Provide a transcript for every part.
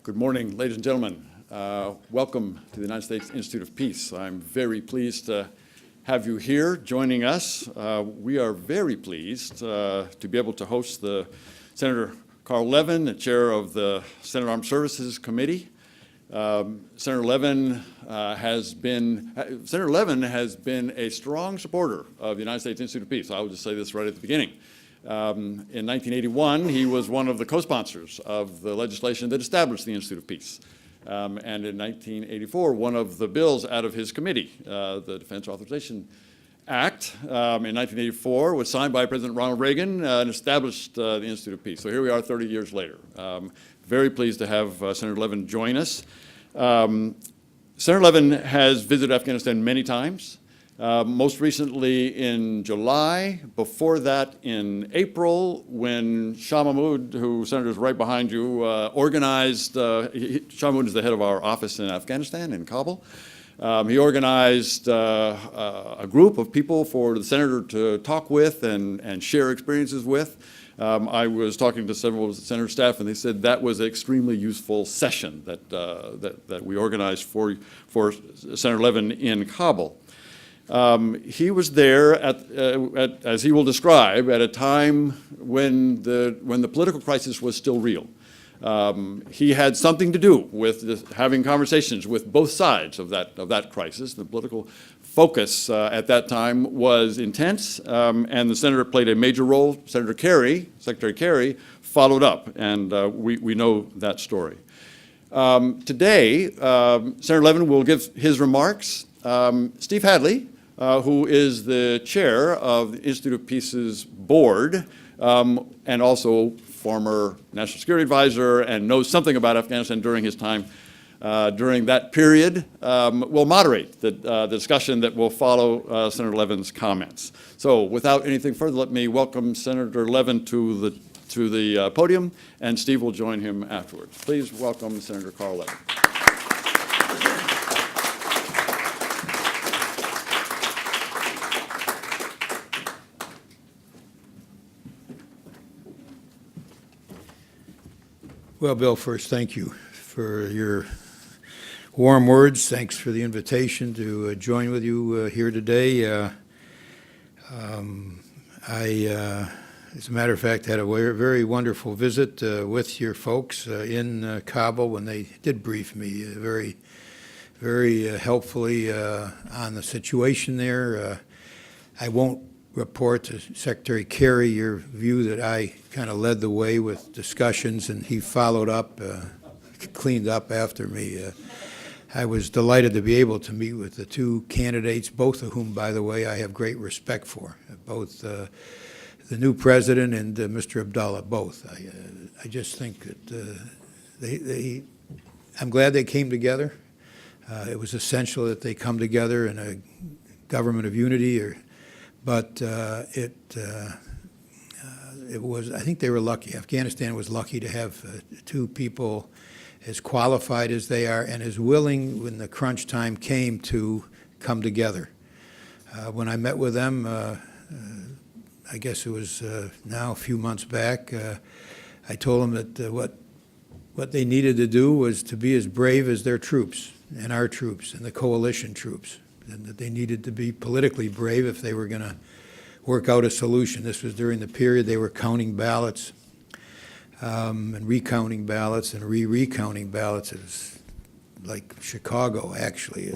Good morning, ladies and gentlemen. Welcome to the United States Institute of Peace. I'm very pleased to have you here joining us. We are very pleased to be able to host the Senator Carl Levin, the chair of the Senate Armed Services Committee. Senator Levin has been a strong supporter of the United States Institute of Peace. I will just say this right at the beginning. In 1981, he was one of the co-sponsors of the legislation that established the Institute of Peace. And in 1984, one of the bills out of his committee, the Defense Authorization Act, in 1984, was signed by President Ronald Reagan and established the Institute of Peace. So here we are 30 years later. Very pleased to have Senator Levin join us. Senator Levin has visited Afghanistan many times. Most recently in July, before that in April, when Shah Mahmood, who, Senator, is right behind you, organized, Shah Mahmood is the head of our office in Afghanistan, in Kabul. He organized a group of people for the Senator to talk with and share experiences with. I was talking to several of the Senator's staff, and they said that was an extremely useful session that we organized for Senator Levin in Kabul. He was there as he will describe, at a time when the political crisis was still real. He had something to do with having conversations with both sides of that crisis. The political focus at that time was intense, and the Senator played a major role. Secretary Kerry, followed up, and we know that story. Today, Senator Levin will give his remarks. Steve Hadley, who is the chair of the Institute of Peace's board, and also former National Security Advisor and knows something about Afghanistan during his time during that period, will moderate the discussion that will follow Senator Levin's comments. So without anything further, let me welcome Senator Levin to the podium, and Steve will join him afterwards. Please welcome Senator Carl Levin. Well, Bill, first, thank you for your warm words. Thanks for the invitation to join with you here today. As a matter of fact, had a very wonderful visit with your folks in Kabul when they did brief me very helpfully on the situation there. I won't report to Secretary Kerry your view that I kind of led the way with discussions, and he followed up, cleaned up after me. I was delighted to be able to meet with the two candidates, both of whom, by the way, I have great respect for, both the new president and Mr. Abdullah, both. I just think that I'm glad they came together. It was essential that they come together in a government of unity, but it was, I think they were lucky. Afghanistan was lucky to have two people as qualified as they are and as willing when the crunch time came to come together. When I met with them, I guess it was now a few months back, I told them that what they needed to do was to be as brave as their troops and our troops and the coalition troops, and that they needed to be politically brave if they were going to work out a solution. This was during the period they were counting ballots and recounting ballots and recounting ballots. It was like Chicago, actually.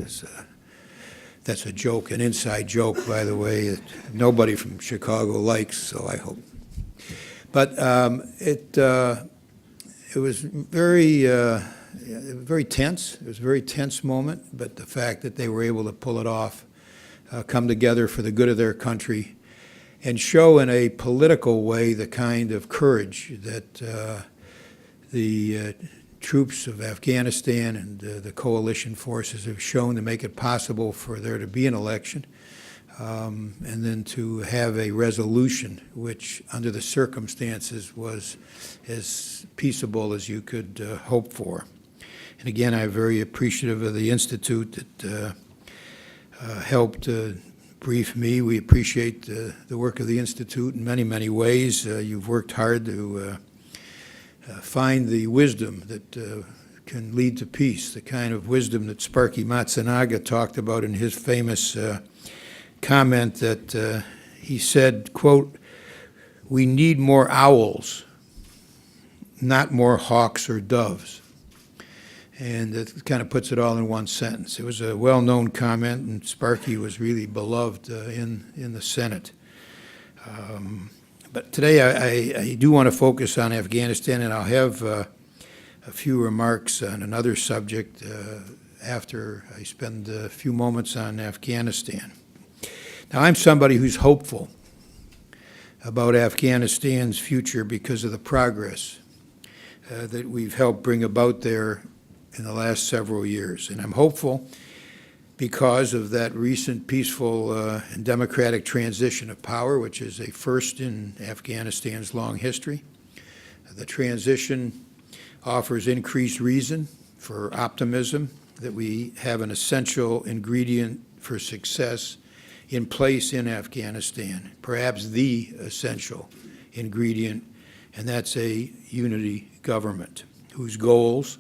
That's a joke, an inside joke, by the way, that nobody from Chicago likes, so I hope. But it was very tense. It was a very tense moment, but the fact that they were able to pull it off, come together for the good of their country, and show in a political way the kind of courage that the troops of Afghanistan and the coalition forces have shown to make it possible for there to be an election, and then to have a resolution which, under the circumstances, was as peaceable as you could hope for. And again, I'm very appreciative of the Institute that helped brief me. We appreciate the work of the Institute in many, many ways. You've worked hard to find the wisdom that can lead to peace, the kind of wisdom that Sparky Matsunaga talked about in his famous comment that he said, quote, "We need more owls, not more hawks or doves." And it kind of puts it all in one sentence. It was a well-known comment, and Sparky was really beloved in the Senate. But today I do want to focus on Afghanistan, and I'll have a few remarks on another subject after I spend a few moments on Afghanistan. Now, I'm somebody who's hopeful about Afghanistan's future because of the progress that we've helped bring about there in the last several years. And I'm hopeful because of that recent peaceful and democratic transition of power, which is a first in Afghanistan's long history. The transition offers increased reason for optimism that we have an essential ingredient for success in place in Afghanistan, perhaps the essential ingredient, and that's a unity government whose goals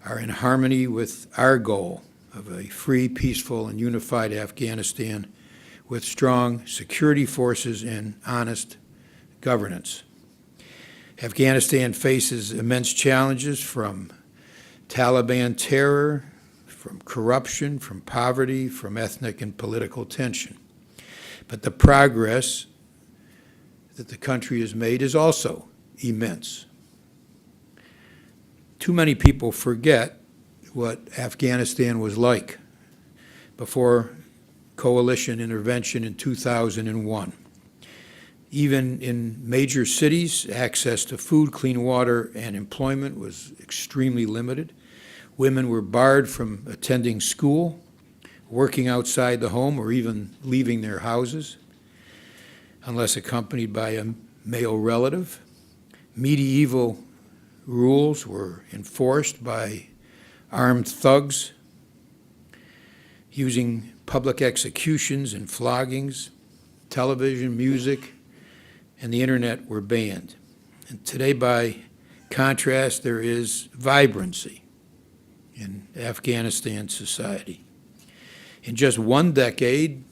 are in harmony with our goal of a free, peaceful, and unified Afghanistan with strong security forces and honest governance. Afghanistan faces immense challenges from Taliban terror, from corruption, from poverty, from ethnic and political tension. But the progress that the country has made is also immense. Too many people forget what Afghanistan was like before coalition intervention in 2001. Even in major cities, access to food, clean water, and employment was extremely limited. Women were barred from attending school, working outside the home, or even leaving their houses, unless accompanied by a male relative. Medieval rules were enforced by armed thugs, using public executions and floggings. Television, music, and the internet were banned. And today, by contrast, there is vibrancy in Afghanistan society. In just one decade,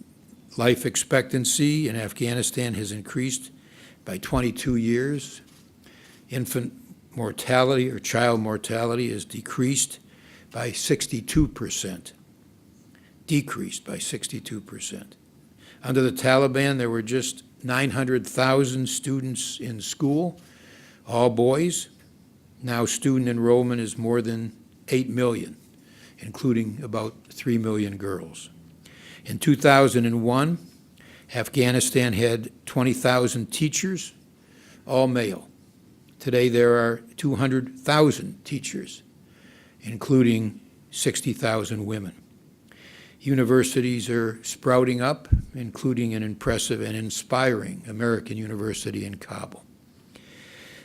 life expectancy in Afghanistan has increased by 22 years. Infant mortality or child mortality has decreased by 62%, decreased by 62%. Under the Taliban, there were just 900,000 students in school, all boys. Now student enrollment is more than 8 million, including about 3 million girls. In 2001, Afghanistan had 20,000 teachers, all male. Today there are 200,000 teachers, including 60,000 women. Universities are sprouting up, including an impressive and inspiring American university in Kabul.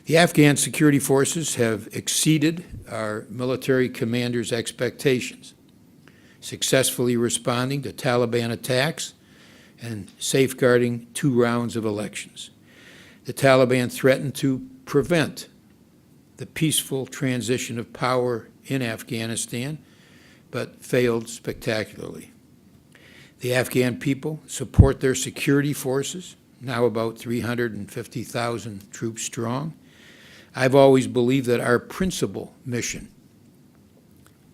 The Afghan security forces have exceeded our military commanders' expectations, successfully responding to Taliban attacks and safeguarding 2 rounds of elections. The Taliban threatened to prevent the peaceful transition of power in Afghanistan, but failed spectacularly. The Afghan people support their security forces, now about 350,000 troops strong. I've always believed that our principal mission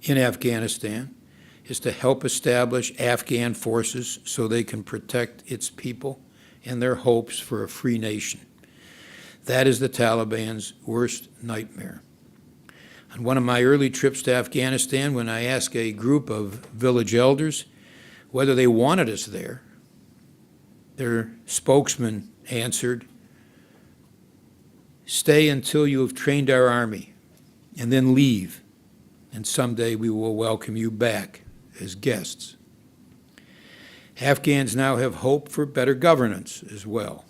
in Afghanistan is to help establish Afghan forces so they can protect its people and their hopes for a free nation. That is the Taliban's worst nightmare. On one of my early trips to Afghanistan, when I asked a group of village elders whether they wanted us there, their spokesman answered, "Stay until you have trained our army, and then leave, and someday we will welcome you back as guests." Afghans now have hope for better governance as well,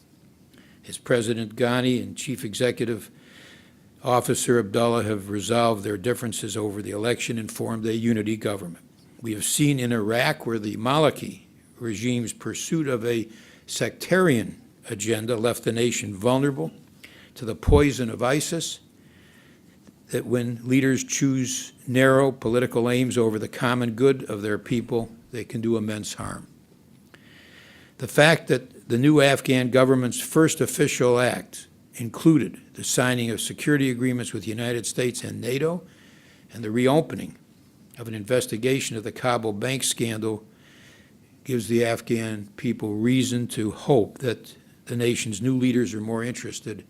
as President Ghani and Chief Executive Officer Abdullah have resolved their differences over the election and formed a unity government. We have seen in Iraq where the Maliki regime's pursuit of a sectarian agenda left the nation vulnerable to the poison of ISIS. that when leaders choose narrow political aims over the common good of their people, they can do immense harm. The fact that the new Afghan government's first official act included the signing of security agreements with the United States and NATO and the reopening of an investigation of the Kabul bank scandal gives the Afghan people reason to hope that the nation's new leaders are more interested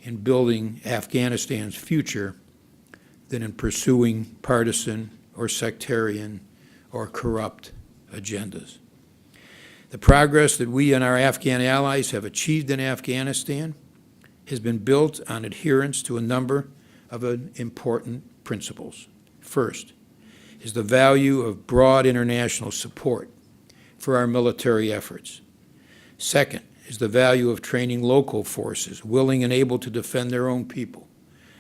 in building Afghanistan's future than in pursuing partisan or sectarian or corrupt agendas. The progress that we and our Afghan allies have achieved in Afghanistan has been built on adherence to a number of important principles. First is the value of broad international support for our military efforts. Second is the value of training local forces willing and able to defend their own people.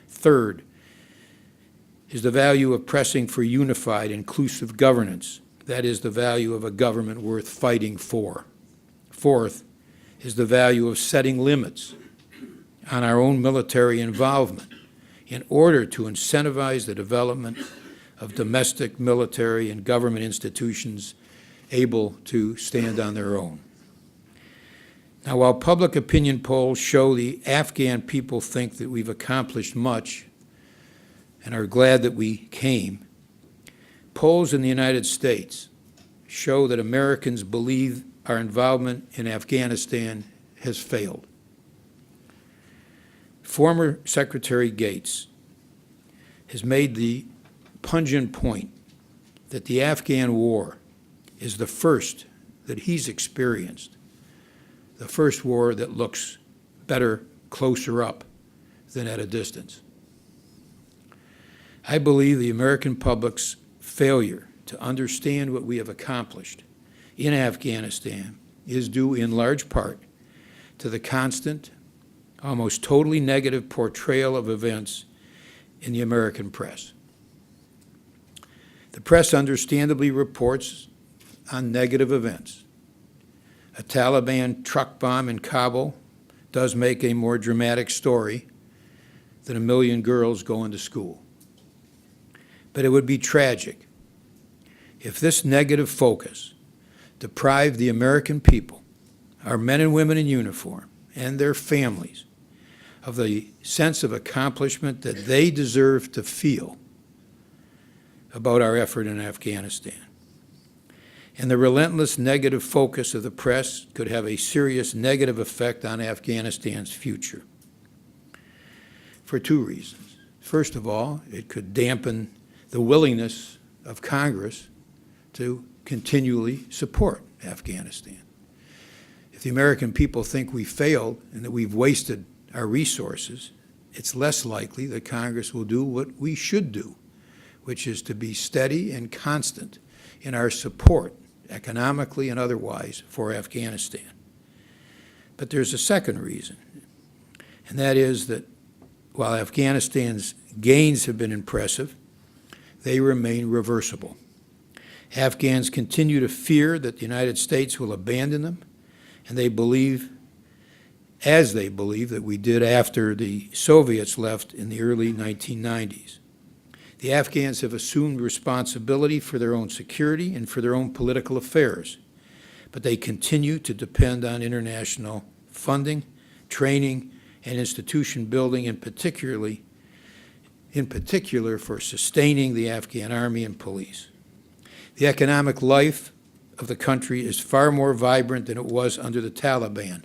Third is the value of pressing for unified, inclusive governance. That is the value of a government worth fighting for. Fourth is the value of setting limits on our own military involvement in order to incentivize the development of domestic military and government institutions able to stand on their own. Now, while public opinion polls show the Afghan people think that we've accomplished much and are glad that we came, polls in the United States show that Americans believe our involvement in Afghanistan has failed. Former Secretary Gates has made the pungent point that the Afghan war is the first that he's experienced, the first war that looks better closer up than at a distance. I believe the American public's failure to understand what we have accomplished in Afghanistan is due in large part to the constant, almost totally negative portrayal of events in the American press. The press understandably reports on negative events. A Taliban truck bomb in Kabul does make a more dramatic story than 1 million girls going to school. But it would be tragic if this negative focus deprived the American people, our men and women in uniform, and their families, of the sense of accomplishment that they deserve to feel about our effort in Afghanistan. And the relentless negative focus of the press could have a serious negative effect on Afghanistan's future for two reasons. First of all, it could dampen the willingness of Congress to continually support Afghanistan. If the American people think we failed and that we've wasted our resources, it's less likely that Congress will do what we should do, which is to be steady and constant in our support, economically and otherwise, for Afghanistan. But there's a second reason, and that is that while Afghanistan's gains have been impressive, they remain reversible. Afghans continue to fear that the United States will abandon them, and they believe, as they believe that we did after the Soviets left in the early 1990s. The Afghans have assumed responsibility for their own security and for their own political affairs, but they continue to depend on international funding, training, and institution building, in particular for sustaining the Afghan army and police. The economic life of the country is far more vibrant than it was under the Taliban,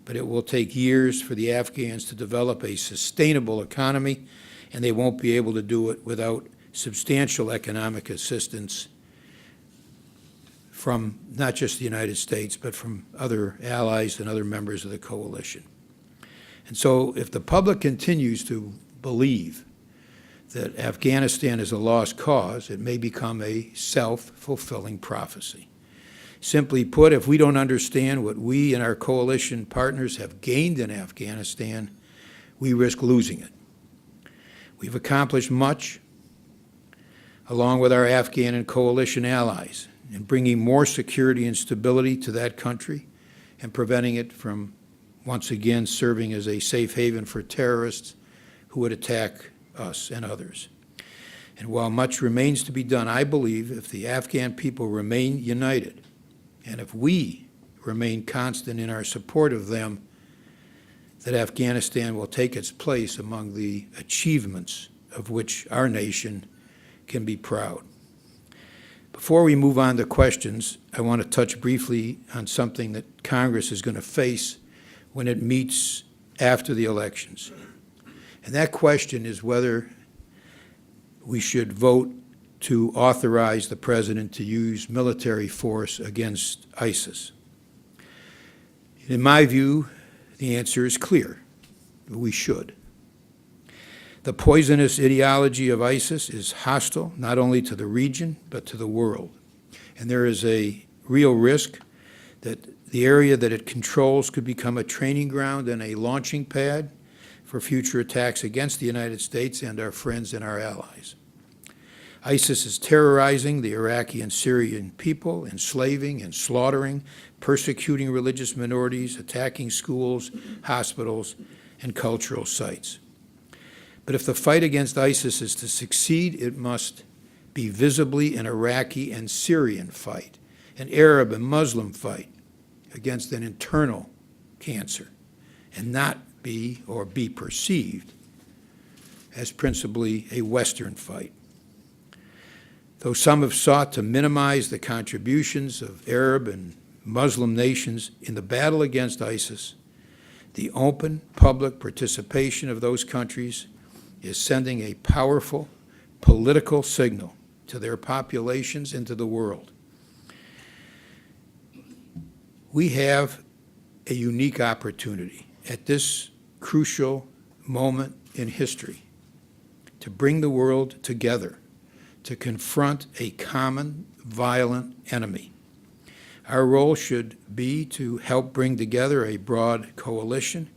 but it will take years for the Afghans to develop a sustainable economy, and they won't be able to do it without substantial economic assistance from not just the United States, but from other allies and other members of the coalition. And so if the public continues to believe that Afghanistan is a lost cause, it may become a self-fulfilling prophecy. Simply put, if we don't understand what we and our coalition partners have gained in Afghanistan, we risk losing it. We've accomplished much, along with our Afghan and coalition allies, in bringing more security and stability to that country and preventing it from once again serving as a safe haven for terrorists who would attack us and others. And while much remains to be done, I believe if the Afghan people remain united, and if we remain constant in our support of them, that Afghanistan will take its place among the achievements of which our nation can be proud. Before we move on to questions, I want to touch briefly on something that Congress is going to face when it meets after the elections. And that question is whether we should vote to authorize the president to use military force against ISIS. In my view, the answer is clear. We should. The poisonous ideology of ISIS is hostile not only to the region, but to the world. And there is a real risk that the area that it controls could become a training ground and a launching pad for future attacks against the United States and our friends and our allies. ISIS is terrorizing the Iraqi and Syrian people, enslaving and slaughtering, persecuting religious minorities, attacking schools, hospitals, and cultural sites. But if the fight against ISIS is to succeed, it must be visibly an Iraqi and Syrian fight, an Arab and Muslim fight against an internal cancer, and not be or be perceived as principally a Western fight. Though some have sought to minimize the contributions of Arab and Muslim nations in the battle against ISIS, the open public participation of those countries is sending a powerful political signal to their populations and to the world. We have a unique opportunity at this crucial moment in history to bring the world together, to confront a common violent enemy. Our role should be to help bring together a broad coalition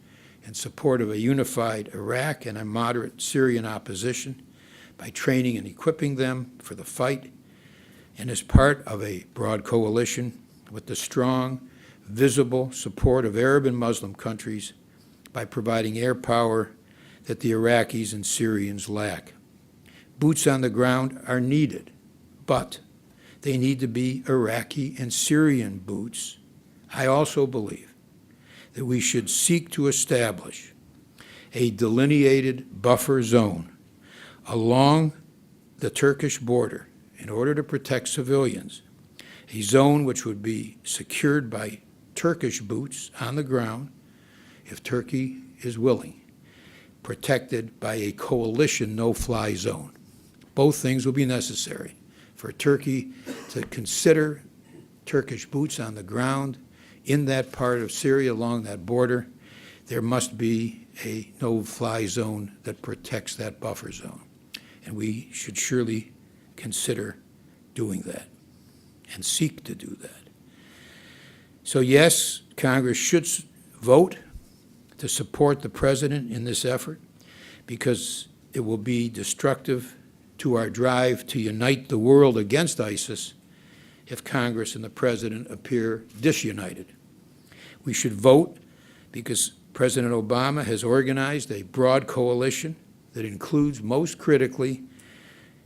in support of a unified Iraq and a moderate Syrian opposition by training and equipping them for the fight, and as part of a broad coalition with the strong, visible support of Arab and Muslim countries by providing air power that the Iraqis and Syrians lack. Boots on the ground are needed, but they need to be Iraqi and Syrian boots. I also believe that we should seek to establish a delineated buffer zone along the Turkish border in order to protect civilians, a zone which would be secured by Turkish boots on the ground, if Turkey is willing, protected by a coalition no-fly zone. Both things will be necessary for Turkey to consider Turkish boots on the ground in that part of Syria along that border. There must be a no-fly zone that protects that buffer zone. And we should surely consider doing that and seek to do that. So yes, Congress should vote to support the president in this effort because it will be destructive to our drive to unite the world against ISIS if Congress and the president appear disunited. We should vote because President Obama has organized a broad coalition that includes, most critically,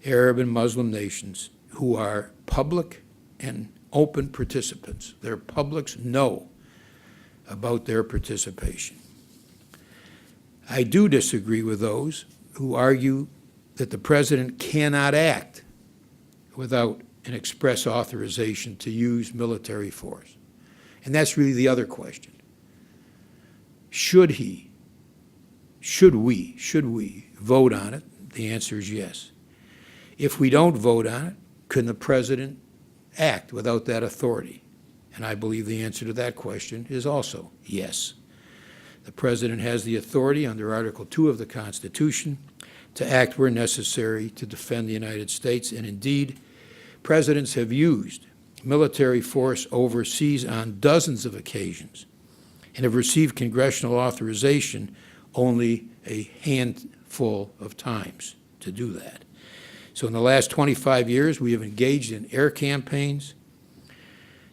Arab and Muslim nations who are public and open participants. Their publics know about their participation. I do disagree with those who argue that the president cannot act without an express authorization to use military force. And that's really the other question. Should we vote on it? The answer is yes. If we don't vote on it, can the president act without that authority? And I believe the answer to that question is also yes. The president has the authority under Article 2 of the Constitution to act where necessary to defend the United States, and indeed, presidents have used military force overseas on dozens of occasions and have received congressional authorization only a handful of times to do that. So in the last 25 years, we have engaged in air campaigns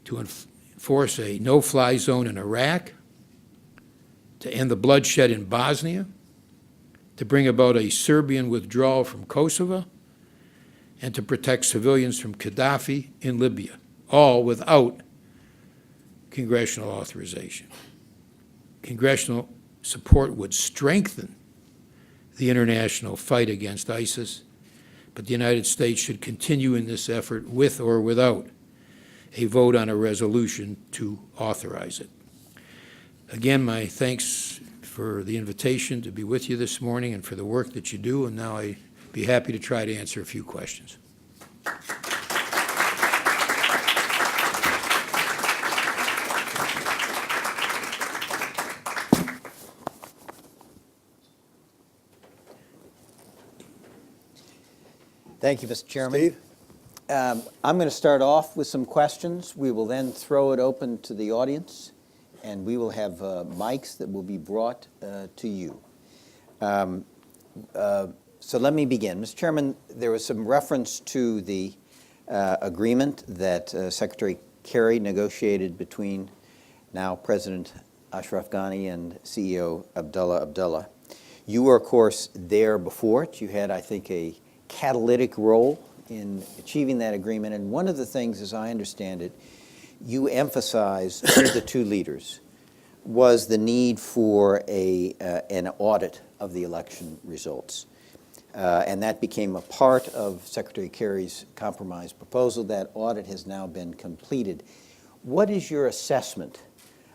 to enforce a no-fly zone in Iraq, to end the bloodshed in Bosnia, to bring about a Serbian withdrawal from Kosovo, and to protect civilians from Gaddafi in Libya, all without congressional authorization. Congressional support would strengthen the international fight against ISIS, but the United States should continue in this effort with or without a vote on a resolution to authorize it. Again, my thanks for the invitation to be with you this morning and for the work that you do, and now I'd be happy to try to answer a few questions. Thank you, Mr. Chairman. Steve? I'm going to start off with some questions. We will then throw it open to the audience, and we will have mics that will be brought to you. So let me begin. Mr. Chairman, there was some reference to the agreement that Secretary Kerry negotiated between now President Ashraf Ghani and CEO Abdullah. You were, of course, there before it. You had, I think, a catalytic role in achieving that agreement. And one of the things, as I understand it, you emphasized to the two leaders was the need for an audit of the election results. And that became a part of Secretary Kerry's compromise proposal. That audit has now been completed. What is your assessment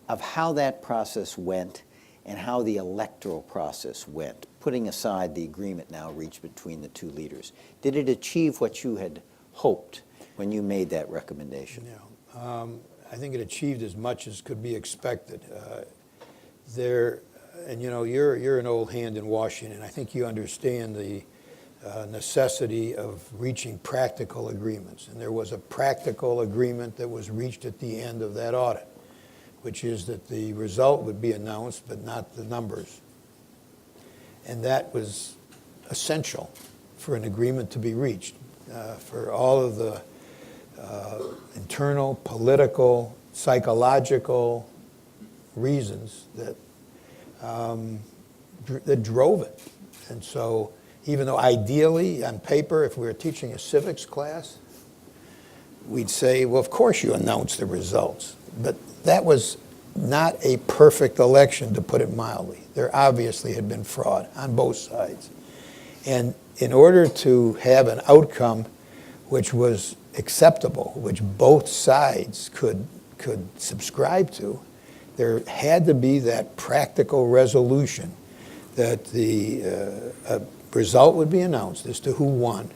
of how that process went and how the electoral process went, putting aside the agreement now reached between the two leaders? Did it achieve what you had hoped when you made that recommendation? Yeah, I think it achieved as much as could be expected. And you know, you're an old hand in Washington. I think you understand the necessity of reaching practical agreements. And there was a practical agreement that was reached at the end of that audit, which is that the result would be announced, but not the numbers. And that was essential for an agreement to be reached, for all of the internal, political, psychological reasons that drove it. And so even though ideally, on paper, if we were teaching a civics class, we'd say, well, of course you announce the results. But that was not a perfect election, to put it mildly. There obviously had been fraud on both sides. And in order to have an outcome which was acceptable, which both sides could subscribe to, there had to be that practical resolution that the result would be announced as to who won.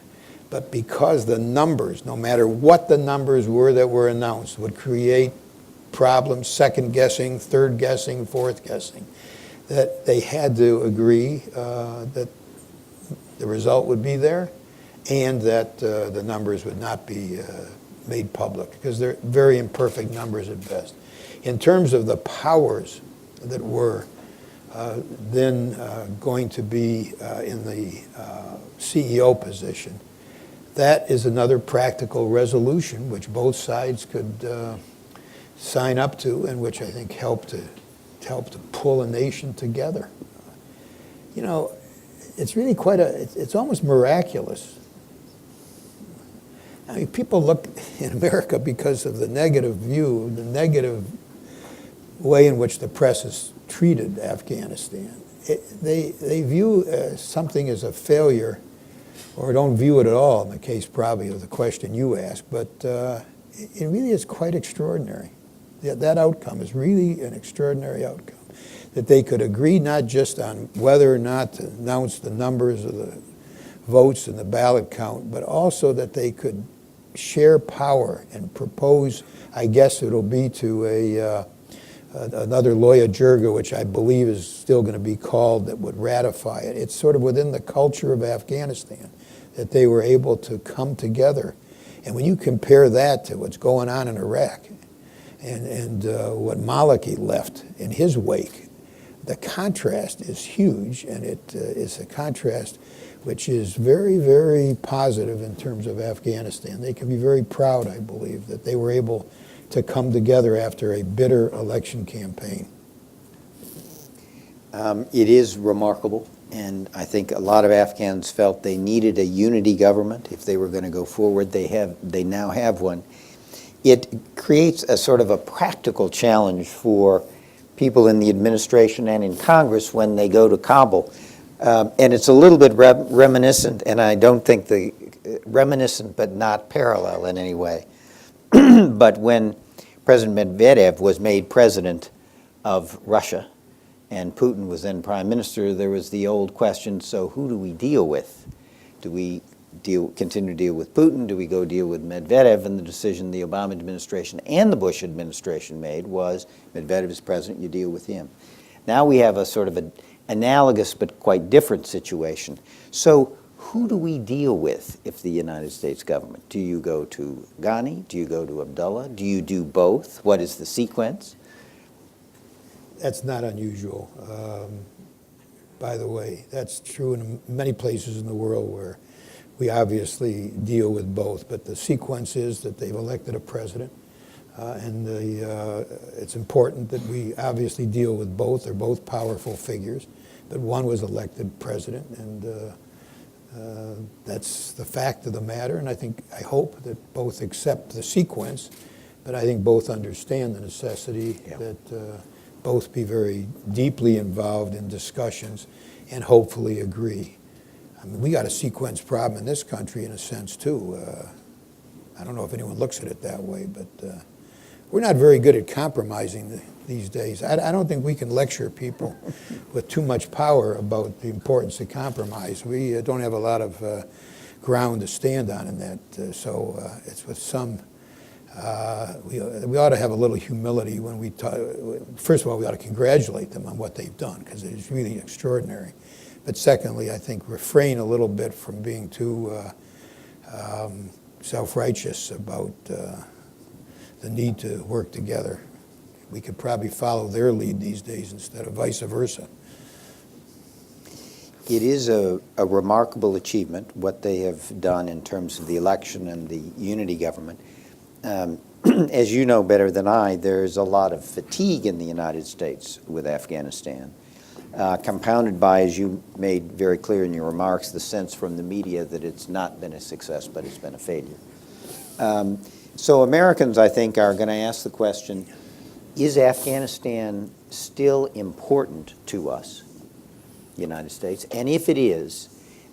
But because the numbers, no matter what the numbers were that were announced, would create problems, second guessing, third guessing, fourth guessing, that they had to agree that the result would be there and that the numbers would not be made public, because they're very imperfect numbers at best. In terms of the powers that were then going to be in the CEO position, that is another practical resolution which both sides could sign up to, and which I think helped to pull a nation together. You know, it's really it's almost miraculous. I mean, people look in America because of the negative view, the negative way in which the press has treated Afghanistan. They view something as a failure, or don't view it at all, in the case probably of the question you asked, but it really is quite extraordinary. That outcome is really an extraordinary outcome, that they could agree not just on whether or not to announce the numbers of the votes and the ballot count, but also that they could share power and propose, I guess it'll be to another Loya Jirga, which I believe is still going to be called, that would ratify it. It's sort of within the culture of Afghanistan that they were able to come together. And when you compare that to what's going on in Iraq and what Maliki left in his wake, the contrast is huge, and it is a contrast which is very, very positive in terms of Afghanistan. They can be very proud, I believe, that they were able to come together after a bitter election campaign. It is remarkable, And I think a lot of Afghans felt they needed a unity government if they were going to go forward. They now have one. It creates a sort of a practical challenge for people in the administration and in Congress when they go to Kabul. And it's a little bit reminiscent, and I don't think reminiscent but not parallel in any way. But when President Medvedev was made president of Russia and Putin was then prime minister, there was the old question, so who do we deal with? Do we continue to deal with Putin? Do we go deal with Medvedev? And the decision the Obama administration and the Bush administration made was Medvedev is president, you deal with him. Now we have a sort of an analogous but quite different situation. So who do we deal with if the United States government? Do you go to Ghani? Do you go to Abdullah? Do you do both? What is the sequence? That's not unusual. By the way, that's true in many places in the world where we obviously deal with both, but the sequence is that they've elected a president, and it's important that we obviously deal with both. They're both powerful figures, but one was elected president, and that's the fact of the matter, and I hope that both accept the sequence, but I think both understand the necessity that both be very deeply involved in discussions and hopefully agree. I mean, we got a sequence problem in this country in a sense too. I don't know if anyone looks at it that way, but we're not very good at compromising these days. I don't think we can lecture people with too much power about the importance of compromise. We don't have a lot of ground to stand on in that. So it's with some, we ought to have a little humility when we talk. First of all, we ought to congratulate them on what they've done because it is really extraordinary. But secondly, I think refrain a little bit from being too self-righteous about the need to work together. We could probably follow their lead these days instead of vice versa. It is a remarkable achievement, what they have done in terms of the election and the unity government. As you know better than I, there's a lot of fatigue in the United States with Afghanistan, compounded by, as you made very clear in your remarks, the sense from the media that it's not been a success, but it's been a failure. So Americans, I think, are going to ask the question, is Afghanistan still important to us, the United States? And if it is,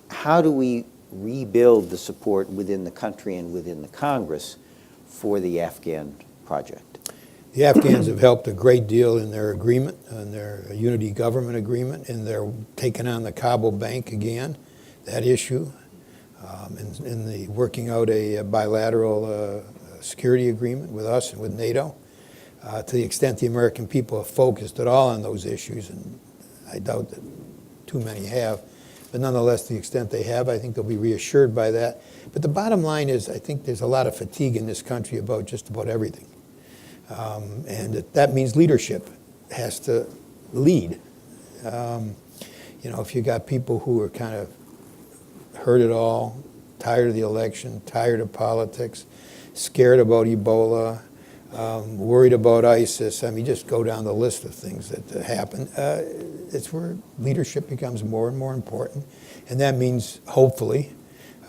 how do we rebuild the support within the country and within the Congress for the Afghan project? The Afghans have helped a great deal in their agreement, in their unity government agreement, and they're taking on the Kabul Bank again, that issue, in the working out a bilateral security agreement with us and with NATO. To the extent the American people have focused at all on those issues, and I doubt that too many have, but nonetheless, to the extent they have, I think they'll be reassured by that. But the bottom line is, I think there's a lot of fatigue in this country about just about everything. And that means leadership has to lead. If you got people who are kind of heard it all, tired of the election, tired of politics, scared about Ebola, worried about ISIS, I mean, just go down the list of things that happen. It's where leadership becomes more and more important. And that means, hopefully,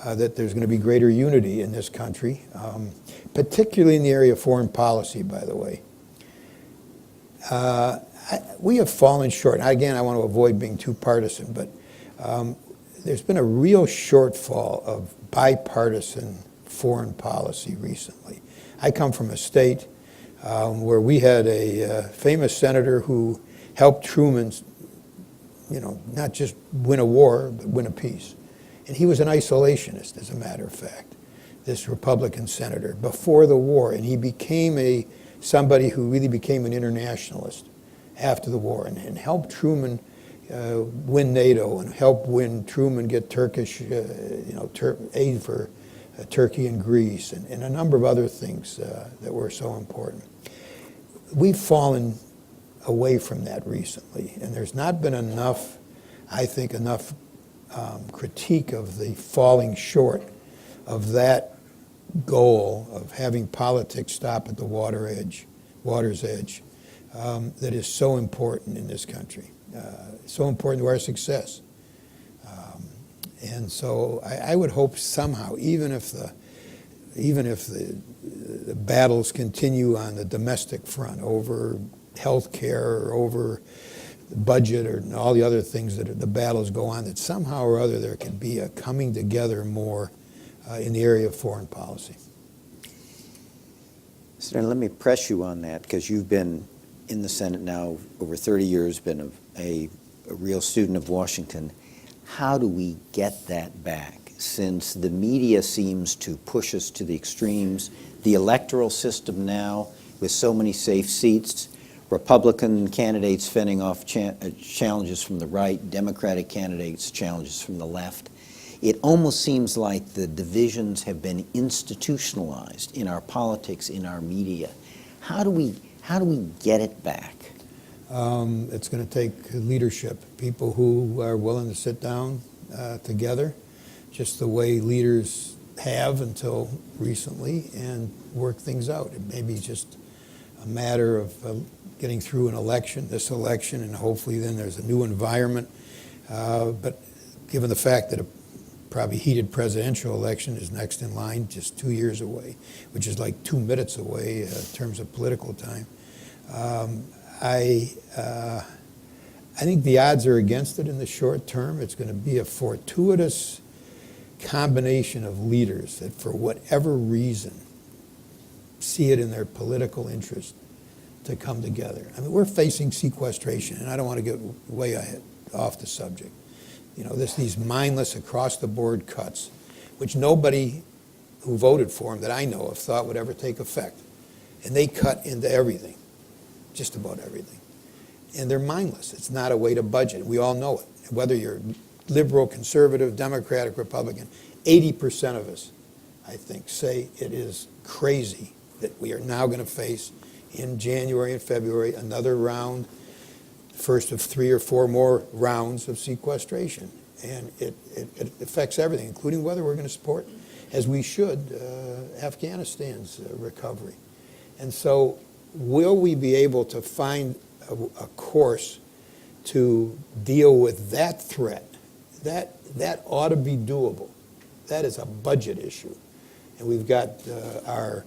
that there's going to be greater unity in this country, particularly in the area of foreign policy, by the way. We have fallen short. Again, I want to avoid being too partisan, but there's been a real shortfall of bipartisan foreign policy recently. I come from a state where we had a famous senator who helped Truman, not just win a war, but win a peace. And he was an isolationist, as a matter of fact, this Republican senator, before the war. And he became somebody who really became an internationalist after the war and helped Truman win NATO and helped Truman get Turkish, aid for Turkey and Greece and a number of other things that were so important. We've fallen away from that recently, and there's not been enough, I think, critique of the falling short of that goal of having politics stop at the water's edge, that is so important in this country, so important to our success. And so I would hope somehow, even if the battles continue on the domestic front over health care or over the budget or all the other things that the battles go on, that somehow or other there can be a coming together more in the area of foreign policy. Senator, let me press you on that, because you've been in the Senate now over 30 years, been a real student of Washington. How do we get that back? Since the media seems to push us to the extremes, the electoral system now, with so many safe seats, Republican candidates fending off challenges from the right, Democratic candidates challenges from the left, it almost seems like the divisions have been institutionalized in our politics, in our media. How do we get it back? It's going to take leadership, people who are willing to sit down together, just the way leaders have until recently, and work things out. It may be just a matter of getting through an election, this election, and hopefully then there's a new environment. But given the fact that a probably heated presidential election is next in line, just 2 years away, which is like 2 minutes away in terms of political time, I think the odds are against it in the short term. It's going to be a fortuitous combination of leaders that, for whatever reason, see it in their political interest to come together. I mean, we're facing sequestration, and I don't want to get way ahead, off the subject. You know, these mindless across-the-board cuts, which nobody who voted for them that I know of thought would ever take effect. And they cut into everything, just about everything. And they're mindless. It's not a way to budget. We all know it. Whether you're liberal, conservative, Democratic, Republican, 80% of us, I think, say it is crazy that we are now going to face in January and February another round, first of 3 or 4 more rounds of sequestration. And it affects everything, including whether we're going to support, as we should, Afghanistan's recovery. And so will we be able to find a course to deal with that threat? That ought to be doable. That is a budget issue. And we've got our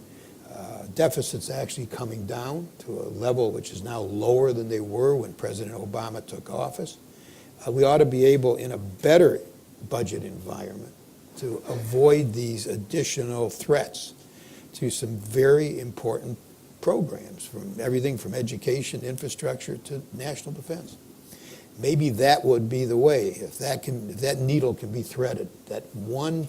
deficits actually coming down to a level which is now lower than they were when President Obama took office. We ought to be able, in a better budget environment, to avoid these additional threats to some very important programs, from everything from education, infrastructure, to national defense. Maybe that would be the way, if that needle can be threaded, that one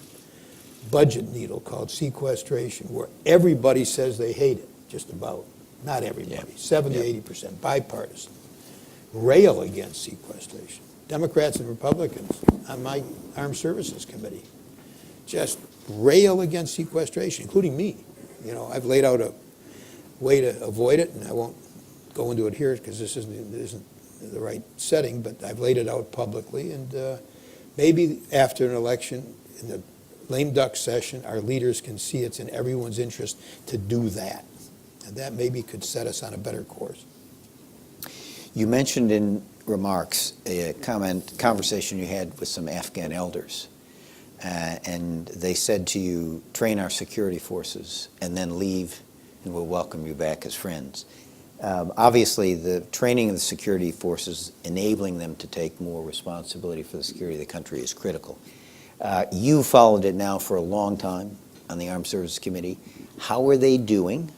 budget needle called sequestration, where everybody says they hate it, just about. Not everybody, 70, 80%, bipartisan. Rail against sequestration. Democrats and Republicans on my Armed Services Committee just rail against sequestration, including me. You know, I've laid out a way to avoid it, and I won't go into it here because this isn't the right setting, but I've laid it out publicly, and maybe after an election, in the lame duck session, our leaders can see it's in everyone's interest to do that. And that maybe could set us on a better course. You mentioned in remarks a conversation you had with some Afghan elders, and they said to you, train our security forces and then leave, and we'll welcome you back as friends. Obviously, the training of the security forces, enabling them to take more responsibility for the security of the country, is critical. You followed it now for a long time on the Armed Services Committee. How are they doing,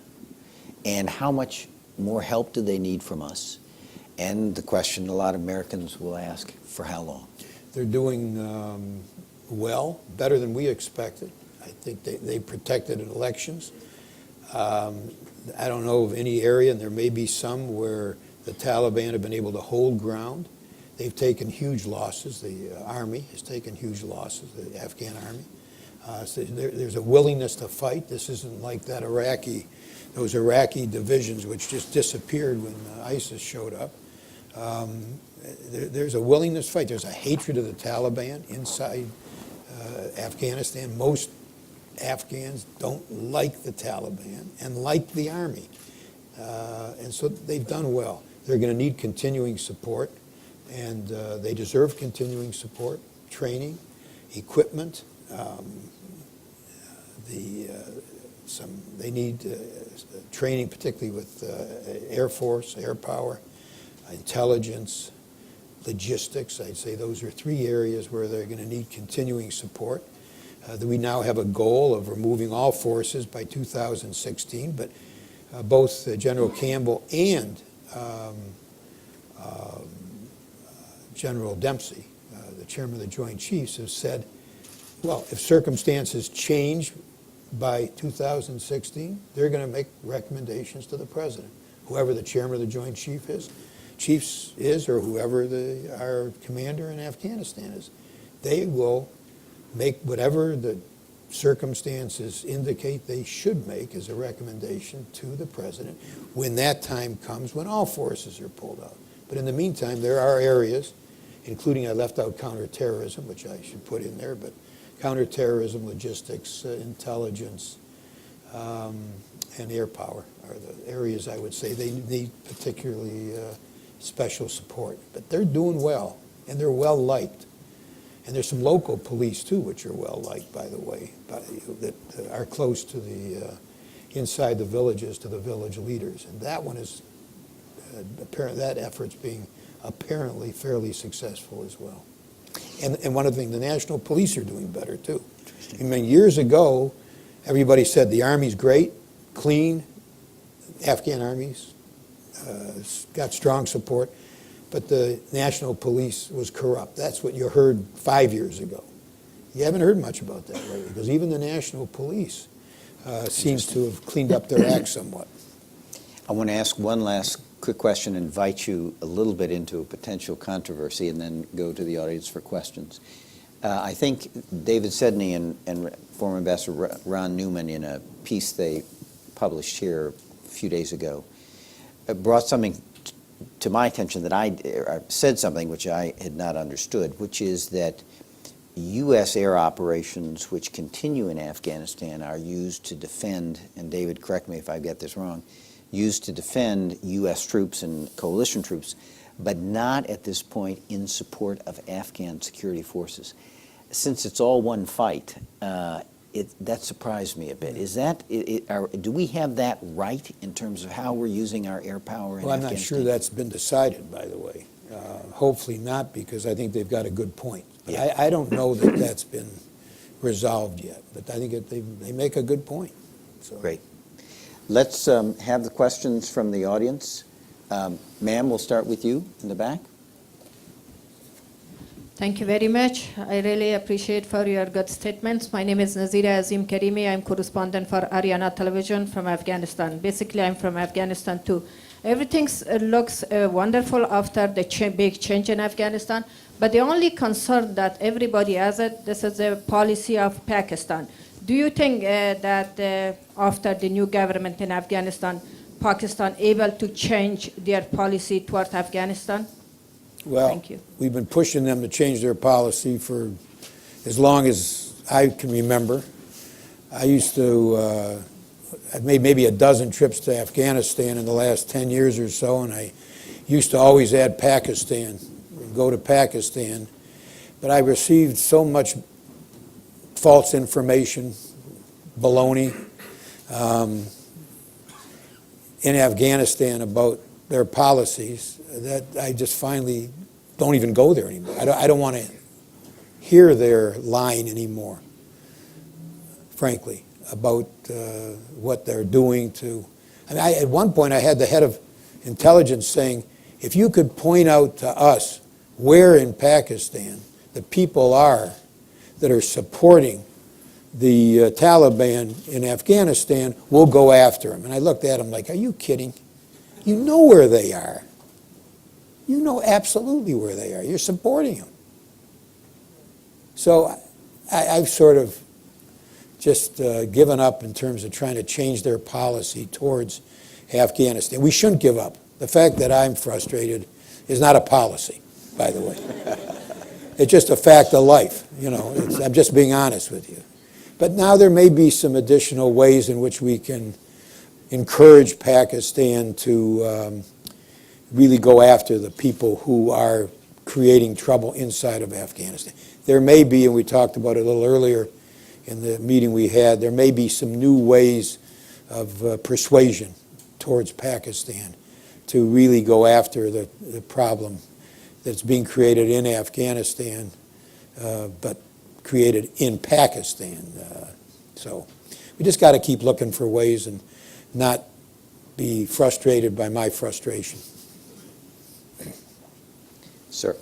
and how much more help do they need from us? And the question a lot of Americans will ask, for how long? They're doing well, better than we expected. I think they protected in elections. I don't know of any area, and there may be some, where the Taliban have been able to hold ground. They've taken huge losses. The Army has taken huge losses, the Afghan Army. So there's a willingness to fight. This isn't like those Iraqi divisions which just disappeared when ISIS showed up. There's a willingness to fight. There's a hatred of the Taliban inside Afghanistan. Most Afghans don't like the Taliban and like the Army. And so they've done well. They're going to need continuing support, and they deserve continuing support. training, equipment. They need training, particularly with Air Force, air power, intelligence, logistics. I'd say those are three areas where they're going to need continuing support. We now have a goal of removing all forces by 2016, but both General Campbell and General Dempsey, the chairman of the Joint Chiefs, have said, well, if circumstances change by 2016, they're going to make recommendations to the president, whoever the chairman of the Joint Chiefs is, or whoever our commander in Afghanistan is. They will make whatever the circumstances indicate they should make as a recommendation to the president when that time comes, when all forces are pulled out. But in the meantime, there are areas, including, I left out counterterrorism, which I should put in there, but counterterrorism, logistics, intelligence, and air power are the areas I would say they need particularly special support. But they're doing well, and they're well liked. And there's some local police, too, which are well liked, by the way, that are close to the, inside the villages, to the village leaders. And that one is, that effort's being apparently fairly successful as well. And one of the things, the national police are doing better, too. I mean, years ago, everybody said the Army's great, clean, Afghan armies, got strong support. But the national police was corrupt. That's what you heard 5 years ago. You haven't heard much about that lately, because even the national police seems to have cleaned up their act somewhat. I want to ask one last quick question, invite you a little bit into a potential controversy, and then go to the audience for questions. I think David Sedney and former Ambassador Ron Newman, in a piece they published here a few days ago, brought something to my attention that I said something which I had not understood, which is that U.S. air operations which continue in Afghanistan are used to defend, and David, correct me if I get this wrong, used to defend U.S. troops and coalition troops, but not at this point in support of Afghan security forces. Since it's all one fight, that surprised me a bit. Is that, do we have that right in terms of how we're using our air power in Well, I'm Afghanistan? not sure that's been decided, by the way. Hopefully not, because I think they've got a good point. But Yeah. I don't know that that's been resolved yet, but I think they make a good point. So. Great. Let's have the questions from the audience. Ma'am, we'll start with you in the back. Thank you very much. I really appreciate for your good statements. My name is Nazira Azim Karimi. I'm correspondent for Ariana Television from Afghanistan. Basically, I'm from Afghanistan too. Everything looks wonderful after the big change in Afghanistan, but the only concern that everybody has this is the policy of Pakistan. Do you think that after the new government in Afghanistan, Pakistan able to change their policy toward Afghanistan? Well, Thank you. We've been pushing them to change their policy for as long as I can remember. I used to, I've made maybe a dozen trips to Afghanistan in the last 10 years or so, and I used to always add Pakistan, go to Pakistan. But I received so much false information, baloney, in Afghanistan about their policies that I just finally don't even go there anymore. I don't want to hear their line anymore, frankly, about what they're doing to. I mean, at one point I had the head of intelligence saying, if you could point out to us where in Pakistan the people are that are supporting the Taliban in Afghanistan, we'll go after them. And I looked at him like, are you kidding? You know where they are. You know absolutely where they are. You're supporting them. So I've sort of just given up in terms of trying to change their policy towards Afghanistan. We shouldn't give up. The fact that I'm frustrated is not a policy, by the way. It's just a fact of life. You know, I'm just being honest with you. But now there may be some additional ways in which we can encourage Pakistan to really go after the people who are creating trouble inside of Afghanistan. there may be, and we talked about it a little earlier in the meeting we had, there may be some new ways of persuasion towards Pakistan to really go after the problem that's being created in Afghanistan, but created in Pakistan. So we just got to keep looking for ways and not be frustrated by my frustration. Sir.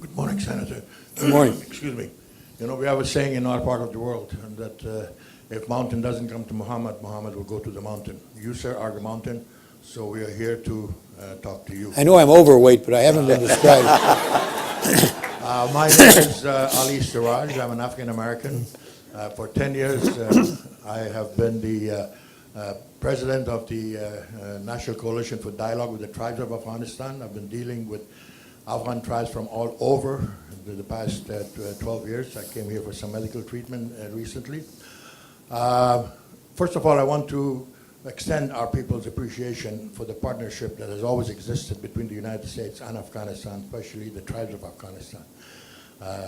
Good morning, Senator. Good morning. Excuse me. You know, we have a saying in our part of the world that if mountain doesn't come to Muhammad, Muhammad will go to the mountain. You, sir, are the mountain, so we are here to talk to you. I know I'm overweight, but I haven't been described. My name is Ali Siraj. I'm an African-American. For 10 years, I have been the president of the National Coalition for Dialogue with the Tribes of Afghanistan. I've been dealing with Afghan tribes from all over the past 12 years. I came here for some medical treatment recently. First of all, I want to extend our people's appreciation for the partnership that has always existed between the United States and Afghanistan, especially the tribes of Afghanistan.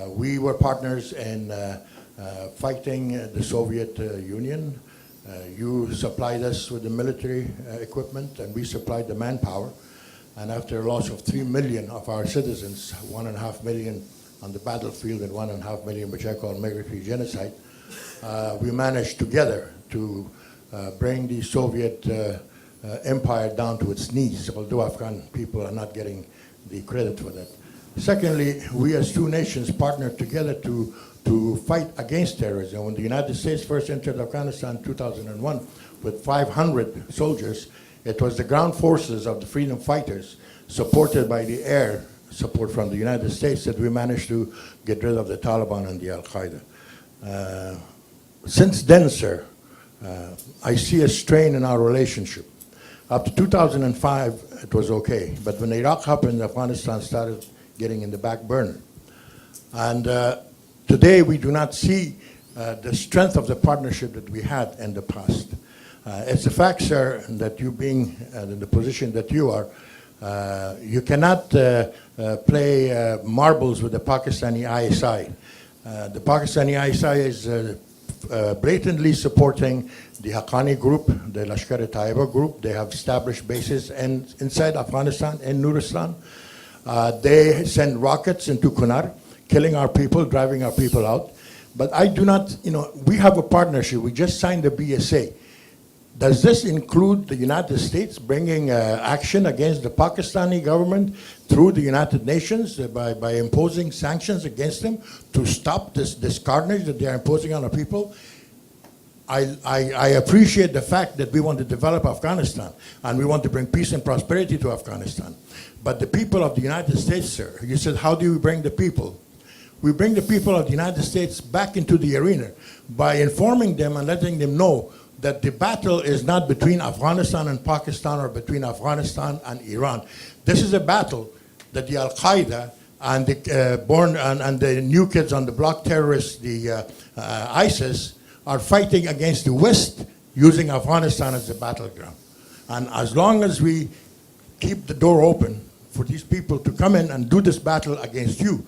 We were partners in fighting the Soviet Union. You supplied us with the military equipment, and we supplied the manpower. And after a loss of 3 million of our citizens, 1.5 million on the battlefield and 1.5 million, which I call migratory genocide, we managed together to bring the Soviet empire down to its knees, although Afghan people are not getting the credit for that. Secondly, we as two nations partnered together to fight against terrorism. When the United States first entered Afghanistan in 2001 with 500 soldiers, it was the ground forces of the freedom fighters, supported by the air support from the United States, that we managed to get rid of the Taliban and the Al-Qaeda. Since then, sir, I see a strain in our relationship. Up to 2005, it was okay. But when Iraq happened, Afghanistan started getting in the back burner. And today, we do not see the strength of the partnership that we had in the past. It's a fact, sir, that you being in the position that you are, you cannot play marbles with the Pakistani ISI. The Pakistani ISI is blatantly supporting the Haqqani group, the Lashkar-e-Taiba group. They have established bases inside Afghanistan, in Nuristan. They send rockets into Kunar, killing our people, driving our people out. But I do not, we have a partnership. We just signed the BSA. Does this include the United States bringing action against the Pakistani government through the United Nations by imposing sanctions against them to stop this carnage that they are imposing on our people? I appreciate the fact that we want to develop Afghanistan and we want to bring peace and prosperity to Afghanistan. But the people of the United States, sir, you said, how do we bring the people? We bring the people of the United States back into the arena by informing them and letting them know that the battle is not between Afghanistan and Pakistan or between Afghanistan and Iran. This is a battle that the Al-Qaeda and the new kids on the block terrorists, the ISIS, are fighting against the West using Afghanistan as the battleground. And as long as we keep the door open for these people to come in and do this battle against you,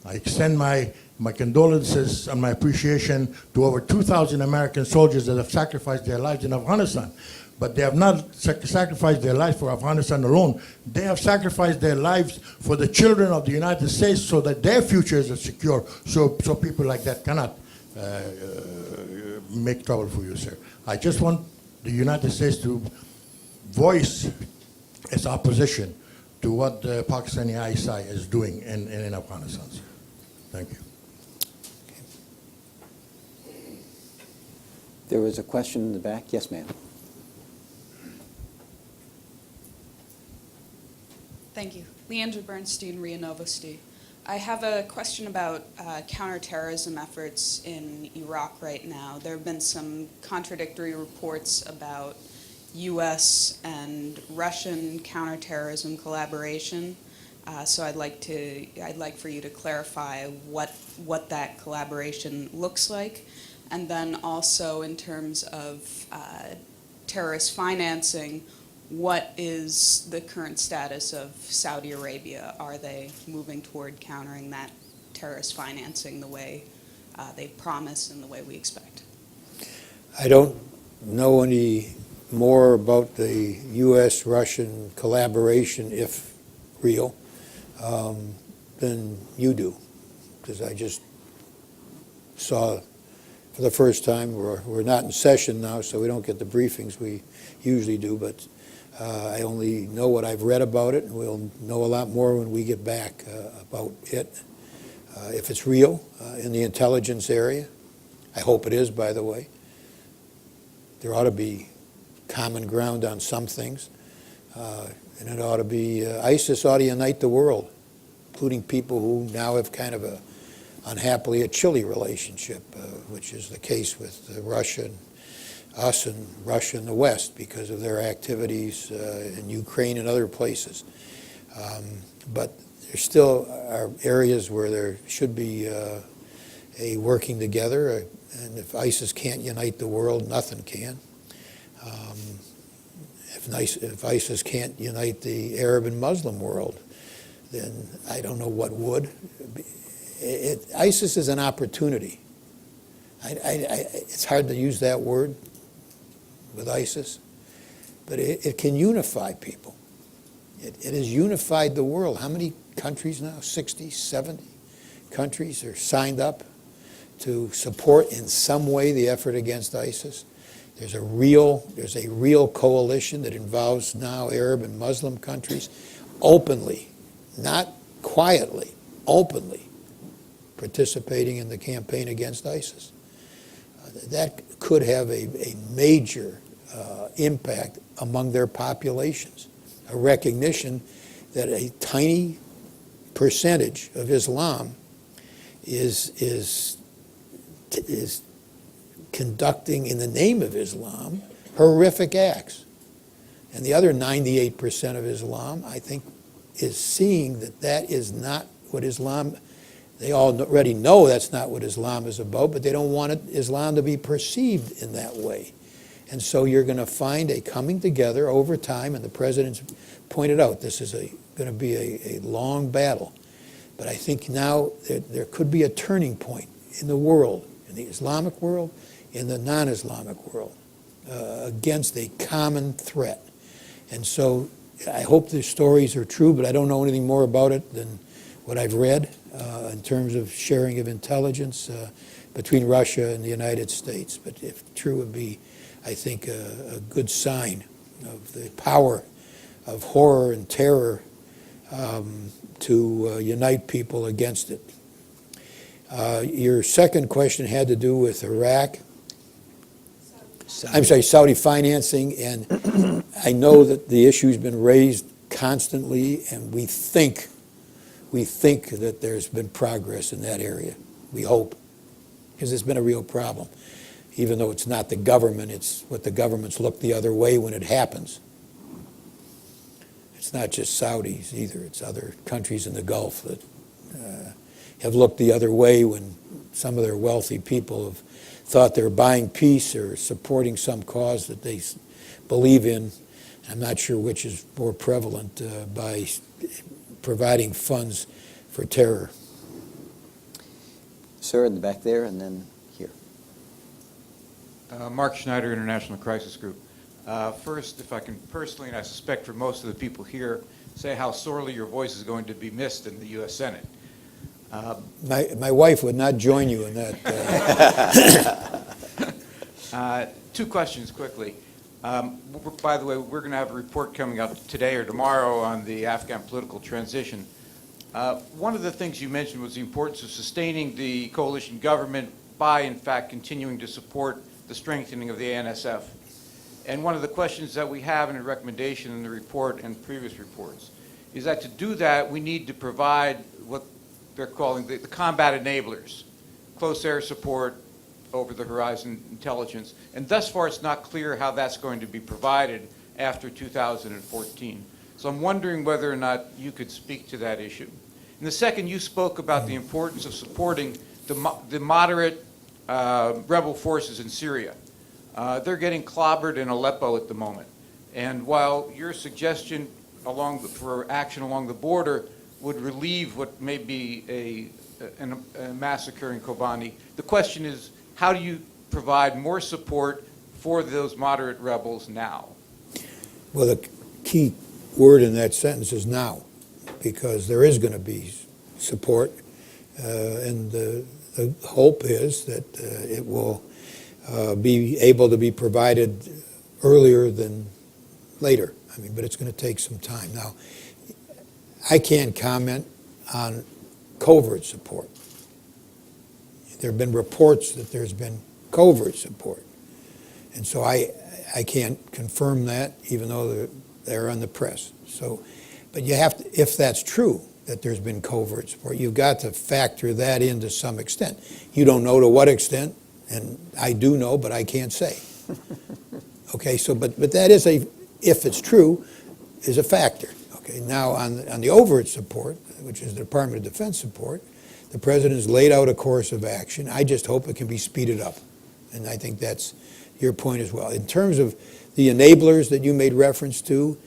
I extend my condolences and my appreciation to over 2,000 American soldiers that have sacrificed their lives in Afghanistan. But they have not sacrificed their lives for Afghanistan alone. They have sacrificed their lives for the children of the United States so that their futures are secure, so people like that cannot make trouble for you, sir. I just want the United States to voice its opposition to what the Pakistani ISI is doing in Afghanistan, sir. Thank you. There was a question in the back. Yes, ma'am. Thank you. Leandra Bernstein, RIA Novosti. I have a question about counterterrorism efforts in Iraq right now. There have been some contradictory reports about U.S. and Russian counterterrorism collaboration. So I'd like for you to clarify what that collaboration looks like, and then also in terms of terrorist financing, what is the current status of Saudi Arabia? Are they moving toward countering that terrorist financing the way they promise and the way we expect? I don't know any more about the U.S.-Russian collaboration, if real, than you do, because I just saw for the first time, we're not in session now, so we don't get the briefings we usually do, but I only know what I've read about it, and we'll know a lot more when we get back about it. If it's real in the intelligence area, I hope it is, by the way. There ought to be common ground on some things, and it ought to be, ISIS ought to unite the world, including people who now have kind of unhappily a chilly relationship, which is the case with Russia and us and Russia and the West because of their activities in Ukraine and other places. But there still are areas where there should be a working together, and if ISIS can't unite the world, nothing can. If ISIS can't unite the Arab and Muslim world, then I don't know what would. ISIS is an opportunity. It's hard to use that word with ISIS, but it can unify people. It has unified the world. How many countries now? 60, 70 countries are signed up to support in some way the effort against ISIS. There's a real coalition that involves now Arab and Muslim countries openly, not quietly, openly participating in the campaign against ISIS. That could have a major impact among their populations, a recognition that a tiny percentage of Islam is conducting, in the name of Islam, horrific acts. And the other 98% of Islam, I think, is seeing that that is not what Islam, they already know that's not what Islam is about, but they don't want Islam to be perceived in that way. And so you're going to find a coming together over time, and the President's pointed out this is going to be a long battle. But I think now there could be a turning point in the world, in the Islamic world, in the non-Islamic world, against a common threat. And so I hope the stories are true, but I don't know anything more about it than what I've read in terms of sharing of intelligence between Russia and the United States. But if true, it would be, I think, a good sign of the power of horror and terror to unite people against it. Your second question had to do with Iraq. I'm sorry, Saudi financing, and I know that the issue's been raised constantly, and we think that there's been progress in that area. We hope, because it's been a real problem. Even though it's not the government, it's what the governments look the other way when it happens. It's not just Saudis either, it's other countries in the Gulf that have looked the other way when some of their wealthy people have thought they're buying peace or supporting some cause that they believe in. I'm not sure which is more prevalent by providing funds for terror. Sir, in the back there, and then here. Mark Schneider, International Crisis Group. First, if I can personally, and I suspect for most of the people here, say how sorely your voice is going to be missed in the U.S. Senate. My wife would not join you in that. Two questions quickly. By the way, we're going to have a report coming up today or tomorrow on the Afghan political transition. One of the things you mentioned was the importance of sustaining the coalition government by, in fact, continuing to support the strengthening of the ANSF. And one of the questions that we have in a recommendation in the report and previous reports is that to do that, we need to provide what they're calling the combat enablers, close air support, over-the-horizon intelligence. And thus far, it's not clear how that's going to be provided after 2014. So I'm wondering whether or not you could speak to that issue. And the second, you spoke about the importance of supporting the moderate rebel forces in Syria. They're getting clobbered in Aleppo at the moment. And while your suggestion for action along the border would relieve what may be a massacre in Kobani, the question is, how do you provide more support for those moderate rebels now? Well, the key word in that sentence is now, because there is going to be support, and the hope is that it will be able to be provided earlier than later. I mean, but it's going to take some time. Now, I can't comment on covert support. There have been reports that there's been covert support. And so I can't confirm that, even though they're on the press. So, but you have to, if that's true, that there's been covert support, you've got to factor that in to some extent. You don't know to what extent, and I do know, but I can't say. Okay, so, but that is if it's true, is a factor. Okay, now on the overt support, which is the Department of Defense support, the President has laid out a course of action. I just hope it can be speeded up. And I think that's your point as well. In terms of the enablers that you made reference to,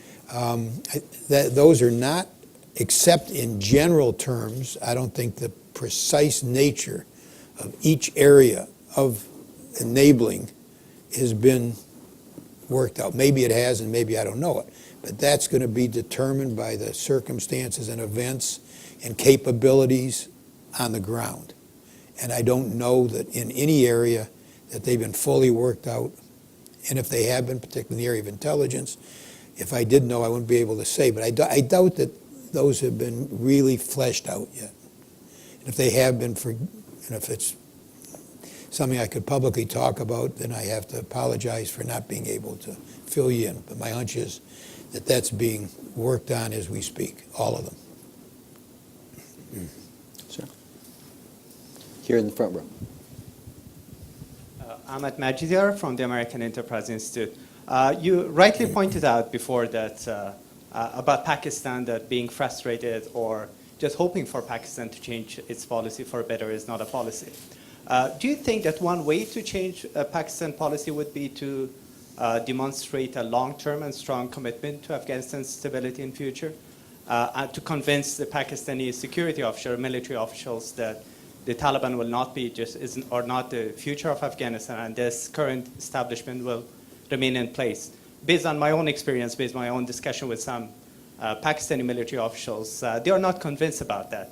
those are not, except in general terms, I don't think the precise nature of each area of enabling has been worked out. Maybe it has, and maybe I don't know it. But that's going to be determined by the circumstances and events and capabilities on the ground. And I don't know that in any area that they've been fully worked out. And if they have been, particularly in the area of intelligence, if I did know, I wouldn't be able to say. But I doubt that those have been really fleshed out yet. And if they have been, and if it's something I could publicly talk about, then I have to apologize for not being able to fill you in. But my hunch is that that's being worked on as we speak, all of them. Sir. Here in the front row. Ahmed Majidar from the American Enterprise Institute. You rightly pointed out before that about Pakistan, that being frustrated or just hoping for Pakistan to change its policy for better is not a policy. Do you think that one way to change Pakistan policy would be to demonstrate a long-term and strong commitment to Afghanistan's stability in future, and to convince the Pakistani security officials, military officials, that the Taliban will not be or not the future of Afghanistan, and this current establishment will remain in place? Based on my own experience, based on my own discussion with some Pakistani military officials, they are not convinced about that.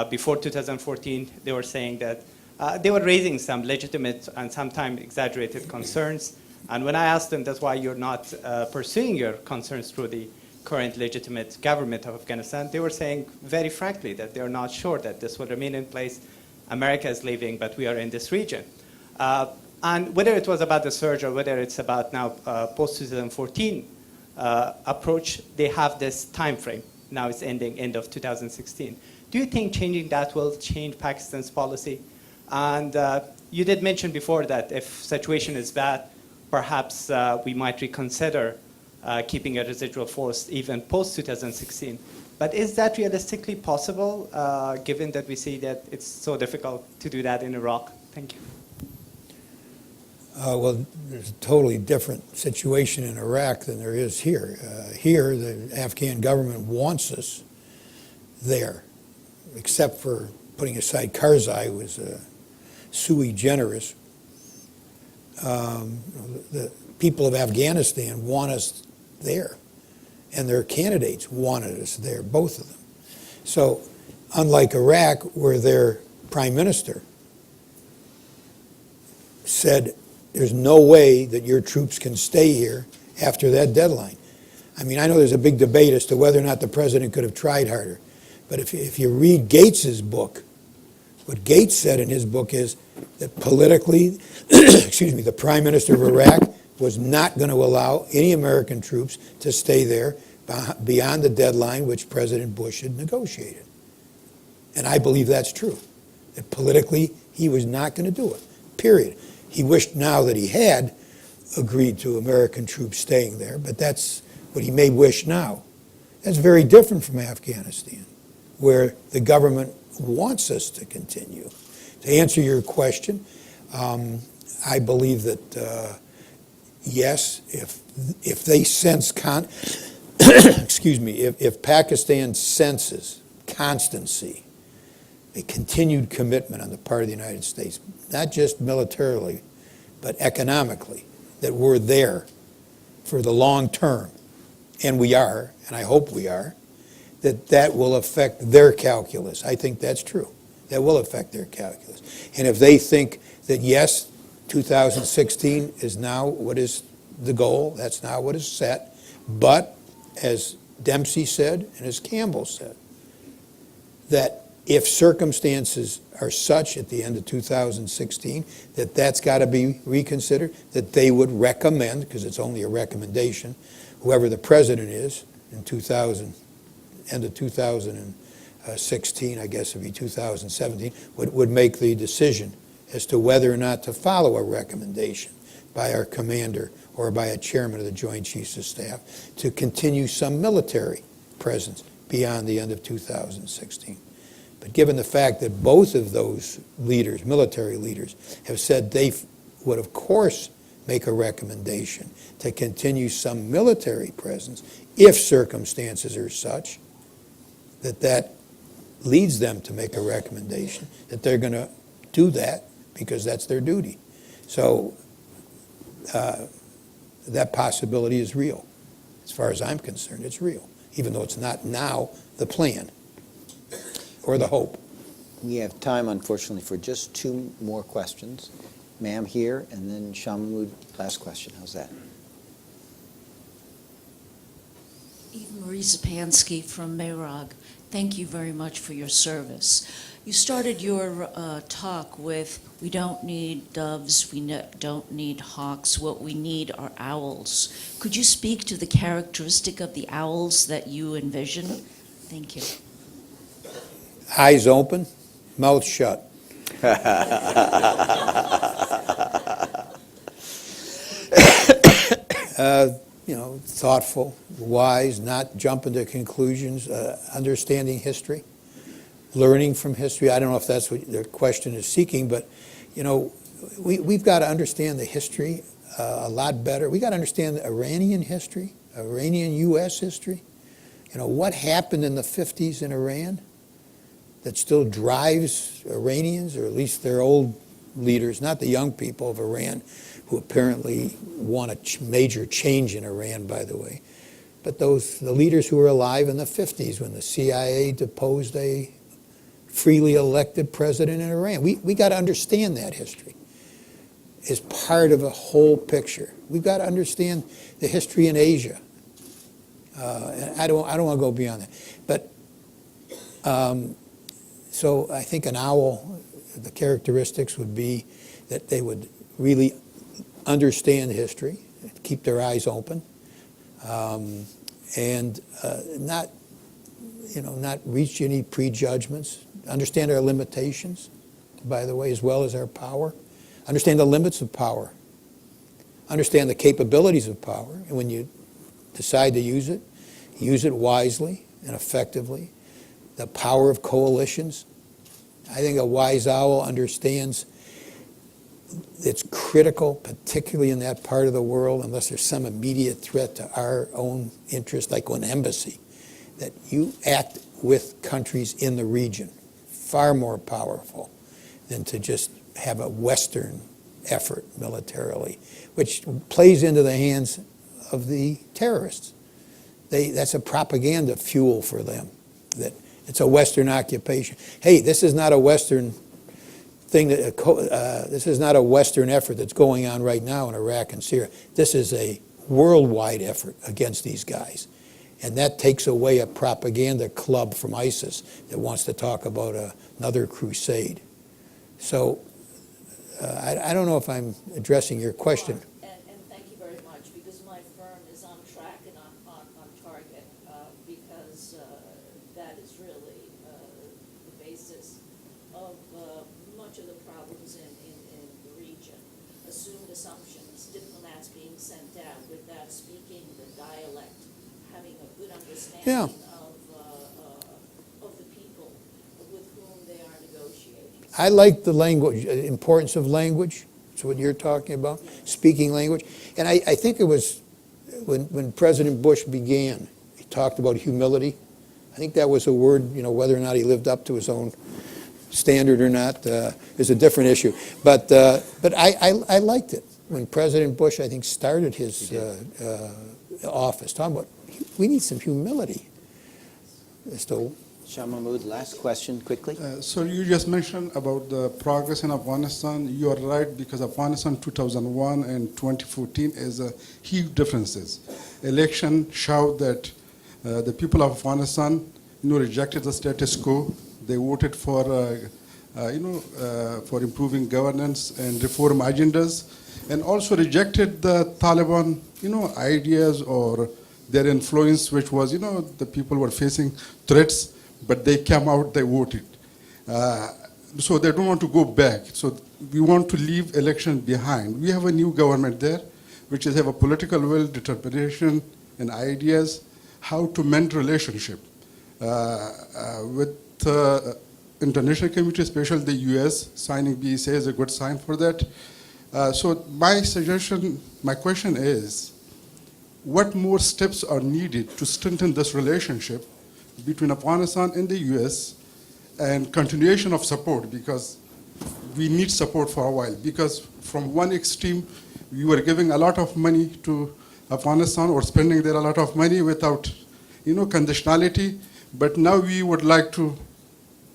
Before 2014, they were saying that they were raising some legitimate and sometimes exaggerated concerns. And when I asked them, that's why you're not pursuing your concerns through the current legitimate government of Afghanistan, they were saying very frankly that they're not sure that this will remain in place. America is leaving, but we are in this region. And whether it was about the surge or whether it's about now post-2014 approach, they have this time frame. Now it's ending end of 2016. Do you think changing that will change Pakistan's policy? And you did mention before that if situation is bad, perhaps we might reconsider keeping a residual force even post-2016. But is that realistically possible, given that we see that it's so difficult to do that in Iraq? Thank you. Well, there's a totally different situation in Iraq than there is here. Here, the Afghan government wants us there, except for putting aside Karzai, who was sui generis. The people of Afghanistan want us there, and their candidates wanted us there, both of them. So, unlike Iraq, where their prime minister said, there's no way that your troops can stay here after that deadline. I mean, I know there's a big debate as to whether or not the president could have tried harder. But if you read Gates's book, what Gates said in his book is that politically, excuse me, the prime minister of Iraq was not going to allow any American troops to stay there beyond the deadline which President Bush had negotiated. And I believe that's true, that politically he was not going to do it, period. He wished now that he had agreed to American troops staying there, but that's what he may wish now. That's very different from Afghanistan, where the government wants us to continue. To answer your question, I believe that yes, if they sense excuse me, if Pakistan senses constancy, a continued commitment on the part of the United States, not just militarily, but economically, that we're there for the long term, and we are, and I hope we are, that will affect their calculus. I think that's true. That will affect their calculus. And if they think that, yes, 2016 is now what is the goal, that's now what is set, but as Dempsey said and as Campbell said, that if circumstances are such at the end of 2016 that that's got to be reconsidered, that they would recommend, because it's only a recommendation, whoever the president is in end of 2016, I guess it'd be 2017, would make the decision as to whether or not to follow a recommendation by our commander or by a chairman of the Joint Chiefs of Staff to continue some military presence beyond the end of 2016. But given the fact that both of those leaders, military leaders, have said they would, of course, make a recommendation to continue some military presence if circumstances are such that leads them to make a recommendation, that they're going to do that because that's their duty. So that possibility is real. As far as I'm concerned, it's real, even though it's not now the plan or the hope. We have time, unfortunately, for just 2 more questions. Ma'am here, and then Shah Mahmood, last question. How's that? Eva Marie Zapansky from Mayrog. Thank you very much for your service. You started your talk with, we don't need doves, we don't need hawks, what we need are owls. Could you speak to the characteristic of the owls that you envision? Thank you. Eyes open, mouth shut. Thoughtful, wise, not jumping to conclusions, understanding history, learning from history. I don't know if that's what the question is seeking, but, we've got to understand the history a lot better. We've got to understand the Iranian history, Iranian-US history. What happened in the 50s in Iran that still drives Iranians, or at least their old leaders, not the young people of Iran, who apparently want a major change in Iran, by the way, but the leaders who were alive in the 50s when the CIA deposed a freely elected president in Iran. We got to understand that history as part of a whole picture. We've got to understand the history in Asia. And I don't want to go beyond that. But so I think an owl, the characteristics would be that they would really understand history, keep their eyes open, and not reach any prejudgments, understand our limitations, by the way, as well as our power, understand the limits of power, understand the capabilities of power, and when you decide to use it wisely and effectively, the power of coalitions. I think a wise owl understands it's critical, particularly in that part of the world, unless there's some immediate threat to our own interest, like an embassy, that you act with countries in the region, far more powerful than to just have a Western effort militarily, which plays into the hands of the terrorists. That's a propaganda fuel for them, that it's a Western occupation. Hey, this is not a Western thing, this is not a Western effort that's going on right now in Iraq and Syria. This is a worldwide effort against these guys. And that takes away a propaganda club from ISIS that wants to talk about another crusade. So I don't know if I'm addressing your question. And thank you very much, because my firm is on track and on target, because that is really the basis of much of the problems in the region. Assumed assumptions, diplomats being sent out without speaking the dialect, having a good understanding of the people with whom they are negotiating. I like the language, importance of language. It's That's what you're talking about, speaking language. And I think it was when President Bush began, he talked about humility. I think that was a word, whether or not he lived up to his own standard or not is a different issue. But I liked it when President Bush, I think, started his office, talking about we need some humility. So, Shah Mahmood, last question quickly. So you just mentioned about the progress in Afghanistan. You are right, because Afghanistan 2001 and 2014 is huge differences. Election showed that the people of Afghanistan, rejected the status quo. They voted for, for improving governance and reform agendas, and also rejected the Taliban, ideas or their influence, which was, the people were facing threats, but they came out, they voted. So they don't want to go back. So we want to leave election behind. We have a new government there, which is have a political will, determination, and ideas how to mend relationship with international community, especially the U.S. Signing BSA is a good sign for that. So my question is, what more steps are needed to strengthen this relationship between Afghanistan and the U.S. and continuation of support, because we need support for a while, because from one extreme, we were giving a lot of money to Afghanistan or spending there a lot of money without, conditionality, but now we would like to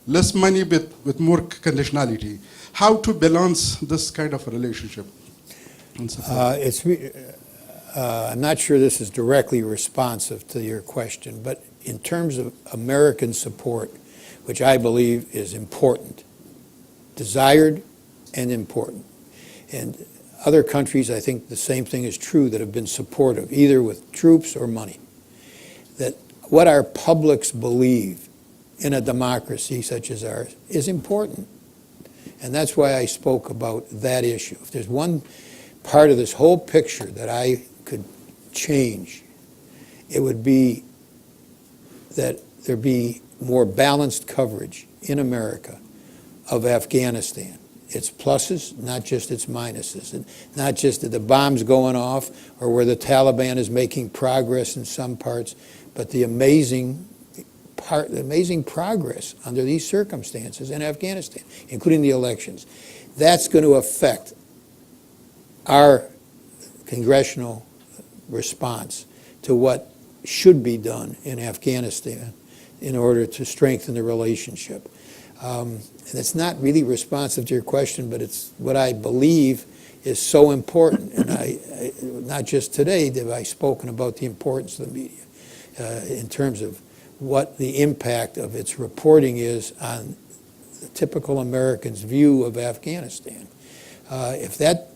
less money with more conditionality. How to balance this kind of a relationship? I'm not sure this is directly responsive to your question, but in terms of American support, which I believe is important, desired and important. And other countries, I think the same thing is true, that have been supportive, either with troops or money. That what our publics believe in a democracy such as ours is important. And that's why I spoke about that issue. If there's one part of this whole picture that I could change, it would be that there be more balanced coverage in America of Afghanistan. Its pluses, not just its minuses, and not just that the bombs going off or where the Taliban is making progress in some parts, but the amazing progress under these circumstances in Afghanistan, including the elections. That's going to affect our congressional response to what should be done in Afghanistan in order to strengthen the relationship. And it's not really responsive to your question, but it's what I believe is so important. And I not just today have I spoken about the importance of the media in terms of what the impact of its reporting is on the typical American's view of Afghanistan. If that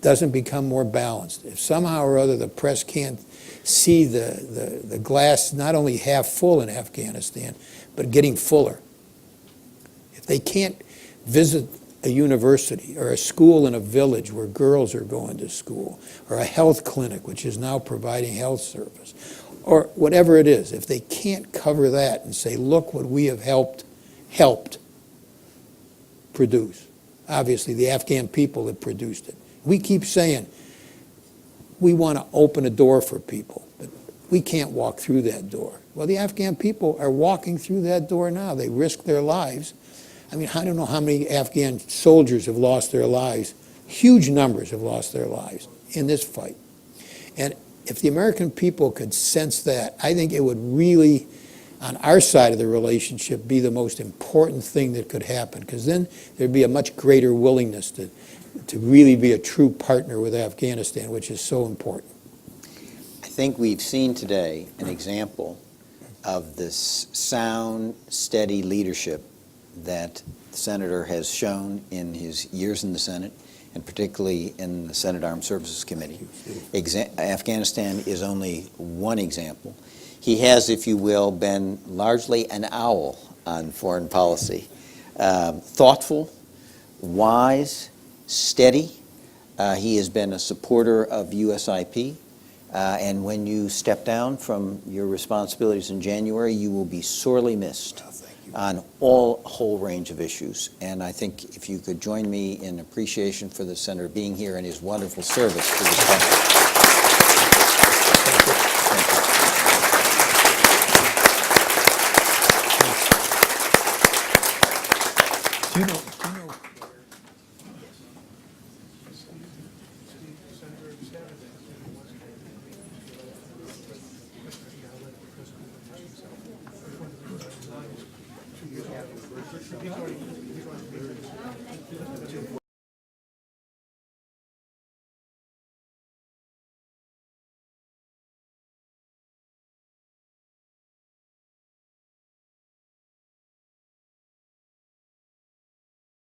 doesn't become more balanced, if somehow or other the press can't see the glass not only half full in Afghanistan, but getting fuller, if they can't visit a university or a school in a village where girls are going to school, or a health clinic which is now providing health service, or whatever it is, if they can't cover that and say, look what we have helped produce. Obviously, the Afghan people have produced it. We keep saying we want to open a door for people, but we can't walk through that door. Well, the Afghan people are walking through that door now. They risk their lives. I mean, I don't know how many Afghan soldiers have lost their lives. Huge numbers have lost their lives in this fight. And if the American people could sense that, I think it would really, on our side of the relationship, be the most important thing that could happen, because then there'd be a much greater willingness to really be a true partner with Afghanistan, which is so important. I think we've seen today an example of this sound, steady leadership that the Senator has shown in his years in the Senate, and particularly in the Senate Armed Services Committee. Afghanistan is only one example. He has, if you will, been largely an owl on foreign policy. Thoughtful, wise, steady. He has been a supporter of USIP. And when you step down from your responsibilities in January, you will be sorely missed. on a whole range of issues. And I think if you could join me in appreciation for the Senator being here and his wonderful service to this country. Do you know,